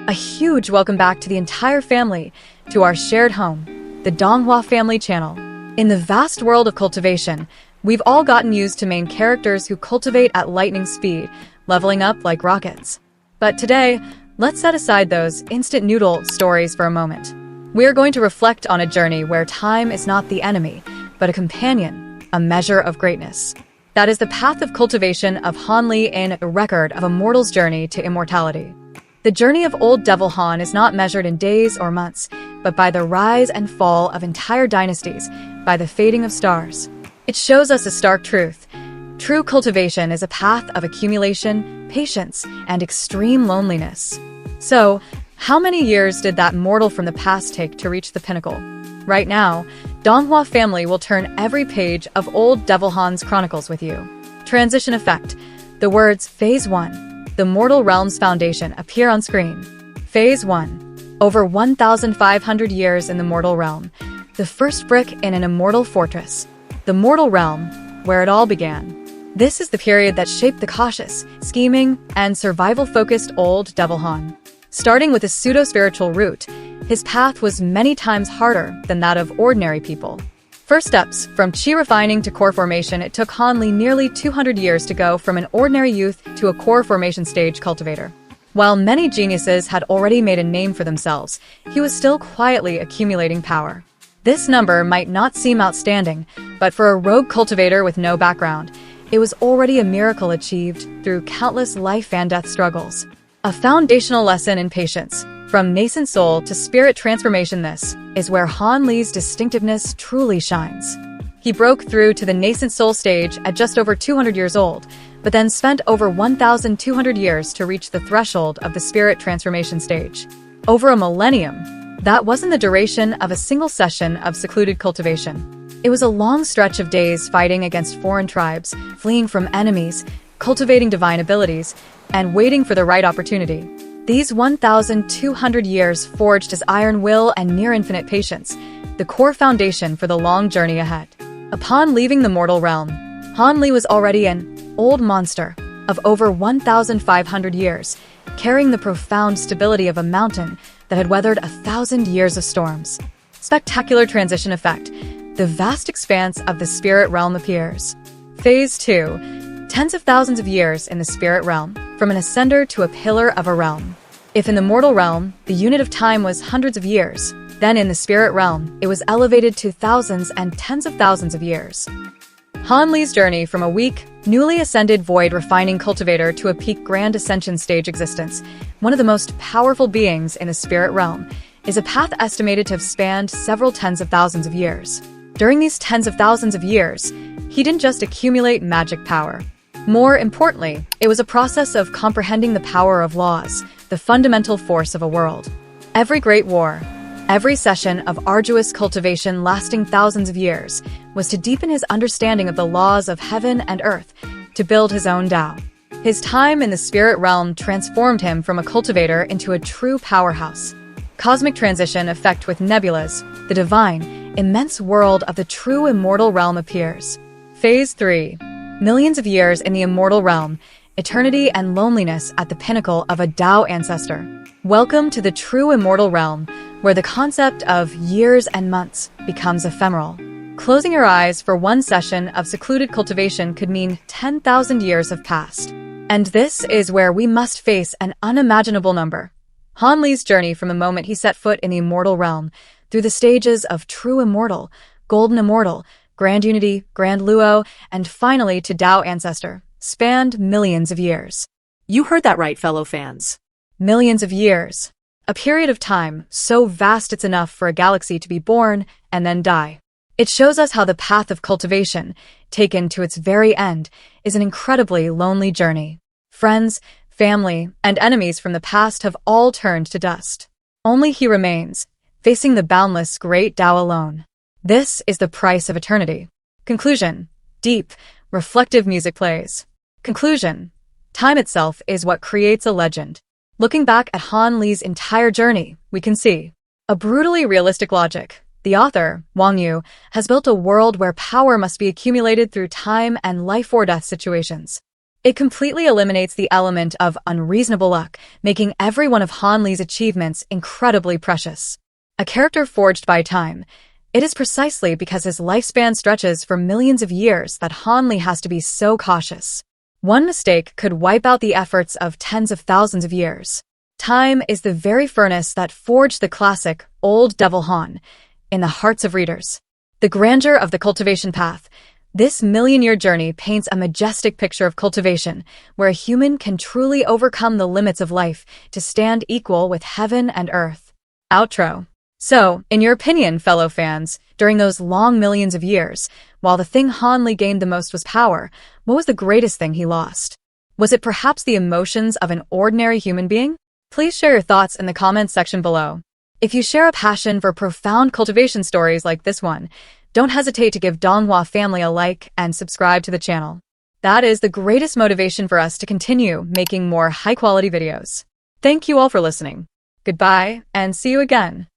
A huge welcome back to the entire family, to our shared home, the Donghua family channel. In the vast world of cultivation, we've all gotten used to main characters who cultivate at lightning speed, leveling up like rockets. But today, let's set aside those instant noodle stories for a moment. We are going to reflect on a journey where time is not the enemy, but a companion, a measure of greatness. That is the path of cultivation of Han Li in The Record of a Mortal's Journey to Immortality. The journey of old Devil Han is not measured in days or months, but by the rise and fall of entire dynasties, by the fading of stars. It shows us a stark truth. True cultivation is a path of accumulation, patience, and extreme loneliness. So, how many years did that mortal from the past take to reach the pinnacle? Right now, Donghua family will turn every page of old Devil Han's chronicles with you. Transition effect. The words Phase 1, the Mortal Realm's Foundation appear on screen. Phase 1. Over 1,500 years in the mortal realm. The first brick in an immortal fortress. The mortal realm, where it all began. This is the period that shaped the cautious, scheming, and survival-focused old Devil Han. Starting with a pseudo-spiritual route, his path was many times harder than that of ordinary people. First steps, from chi refining to core formation, it took Han Li nearly 200 years to go from an ordinary youth to a core formation stage cultivator. While many geniuses had already made a name for themselves, he was still quietly accumulating power. This number might not seem outstanding, but for a rogue cultivator with no background, it was already a miracle achieved through countless life and death struggles. A foundational lesson in patience. From nascent soul to spirit transformation, this is where Han Li's distinctiveness truly shines. He broke through to the nascent soul stage at just over 200 years old, but then spent over 1,200 years to reach the threshold of the spirit transformation stage. Over a millennium, that wasn't the duration of a single session of secluded cultivation. It was a long stretch of days fighting against foreign tribes, fleeing from enemies, cultivating divine abilities, and waiting for the right opportunity. These 1,200 years forged his iron will and near-infinite patience, the core foundation for the long journey ahead. Upon leaving the mortal realm, Han Li was already an old monster of over 1,500 years, carrying the profound stability of a mountain that had weathered 1,000 years of storms. Spectacular transition effect. The vast expanse of the spirit realm appears. Phase 2. Tens of thousands of years in the spirit realm, from an ascender to a pillar of a realm. If in the mortal realm, the unit of time was hundreds of years, then in the spirit realm, it was elevated to thousands and tens of thousands of years. Han Li's journey from a weak, newly ascended void refining cultivator to a peak grand ascension stage existence, one of the most powerful beings in the spirit realm, is a path estimated to have spanned several tens of thousands of years. During these tens of thousands of years, he didn't just accumulate magic power. More importantly, it was a process of comprehending the power of laws, the fundamental force of a world. Every great war, every session of arduous cultivation lasting thousands of years, was to deepen his understanding of the laws of heaven and earth, to build his own Tao. His time in the spirit realm transformed him from a cultivator into a true powerhouse. Cosmic transition effect with nebulas, the divine, immense world of the true immortal realm appears. Phase 3. Millions of years in the immortal realm, eternity and loneliness at the pinnacle of a Tao ancestor. Welcome to the true immortal realm, where the concept of years and months becomes ephemeral. Closing your eyes for one session of secluded cultivation could mean 10,000 years have passed. And this is where we must face an unimaginable number. Han Li's journey from the moment he set foot in the immortal realm, through the stages of true immortal, golden immortal, Grand Unity, Grand Luo, and finally to Tao Ancestor, spanned millions of years. You heard that right, fellow fans. Millions of years. A period of time so vast it's enough for a galaxy to be born and then die. It shows us how the path of cultivation, taken to its very end, is an incredibly lonely journey. Friends, family, and enemies from the past have all turned to dust. Only he remains, facing the boundless great Tao alone. This is the price of eternity. Conclusion. Deep, reflective music plays. Conclusion. Time itself is what creates a legend. Looking back at Han Li's entire journey, we can see a brutally realistic logic. The author, Wang Yu, has built a world where power must be accumulated through time and life or death situations. It completely eliminates the element of unreasonable luck, making every one of Han Li's achievements incredibly precious. A character forged by time. It is precisely because his lifespan stretches for millions of years that Han Li has to be so cautious. One mistake could wipe out the efforts of tens of thousands of years. Time is the very furnace that forged the classic Old Devil Han in the hearts of readers. The grandeur of the cultivation path. This million-year journey paints a majestic picture of cultivation, where a human can truly overcome the limits of life to stand equal with heaven and earth. Outro. So, in your opinion, fellow fans, during those long millions of years, while the thing Han Li gained the most was power, what was the greatest thing he lost? Was it perhaps the emotions of an ordinary human being? Please share your thoughts in the comments section below. If you share a passion for profound cultivation stories like this one, don't hesitate to give Donghua family a like and subscribe to the channel. That is the greatest motivation for us to continue making more high-quality videos. Thank you all for listening. Goodbye, and see you again.